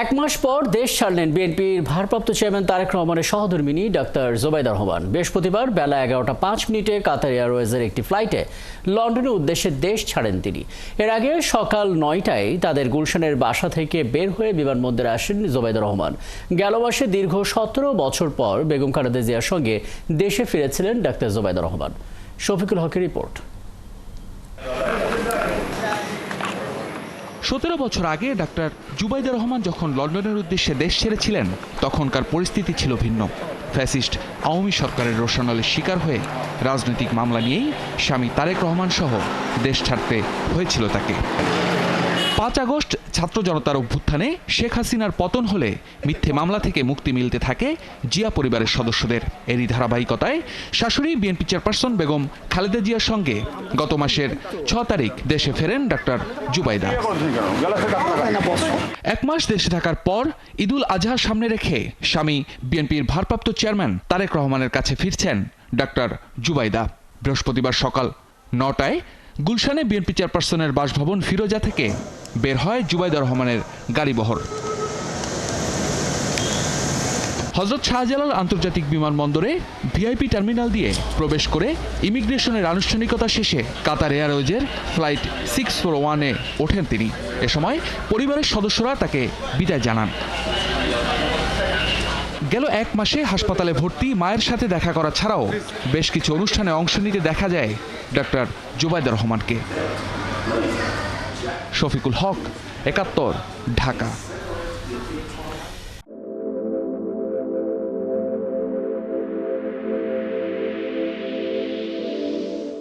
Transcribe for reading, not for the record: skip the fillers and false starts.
এক মাস পর দেশ ছাড়লেন বিএনপির ভারপ্রাপ্ত চেয়ারম্যান তারেক রহমানের সহধর্মিণী ডাক্তার জুবাইদা রহমান। বৃহস্পতিবার বেলা 11টা 5 মিনিটে কাতার এয়ারওয়েজের একটি ফ্লাইটে লন্ডনের উদ্দেশ্যে দেশ ছাড়েন তিনি। এর আগে সকাল 9টায় তাদের গুলশানের বাসা থেকে বের হয়ে বিমানবন্দরে আসেন জুবাইদা রহমান। গেল মাসে দীর্ঘ 17 বছর পর বেগম খালেদা জিয়ার সঙ্গে দেশে ফিরেছিলেন ডাক্তার জুবাইদা রহমান। শফিকুল হকের রিপোর্ট। 17 বছর আগে ডাক্তার জুবাইদা রহমান যখন লন্ডনের উদ্দেশ্যে দেশ ছেড়েছিলেন তখনকার পরিস্থিতি ছিল ভিন্ন। ফ্যাসিস্ট আওয়ামী সরকারের রোষানলের শিকার হয়ে রাজনৈতিক মামলা নিয়েই স্বামী তারেক রহমান সহ দেশ ছাড়তে হয়েছিল তাকে। 5 আগস্ট ছাত্র জনতার অভ্যুত্থানে শেখ হাসিনার পতন হলে মিথ্যে মামলা থেকে মুক্তি মিলতে থাকে জিয়া পরিবারের সদস্যদের। এরই ধারাবাহিকতায় শাশুড়ি বিএনপি চেয়ারপারসন বেগম খালেদা জিয়ার সঙ্গে গত মাসের 6 তারিখ দেশে ফেরেন ডাক্তার জুবাইদা। 1 মাস দেশে থাকার পর ঈদুল আজহার সামনে রেখে স্বামী বিএনপির ভারপ্রাপ্ত চেয়ারম্যান তারেক রহমানের কাছে ফিরছেন ডাক্তার জুবাইদা। বৃহস্পতিবার সকাল 9টায় গুলশানে বিএনপি চেয়ারপারসনের বাসভবন ফিরোজা থেকে বের হয় জুবাইদা রহমানের গাড়িবহর। হযরত শাহজালাল আন্তর্জাতিক বিমানবন্দরে ভিআইপি টার্মিনাল দিয়ে প্রবেশ করে ইমিগ্রেশনের আনুষ্ঠানিকতা শেষে কাতার এয়ারওয়েজের ফ্লাইট 641-এ ওঠেন তিনি। এ সময় পরিবারের সদস্যরা তাকে বিদায় জানান। গেল 1 মাসে হাসপাতালে ভর্তি মায়ের সাথে দেখা করা ছাড়াও বেশ কিছু অনুষ্ঠানে অংশ নিতে দেখা যায় ডাক্তার জুবাইদা রহমানকে। শফিকুল হক, 71, ঢাকা।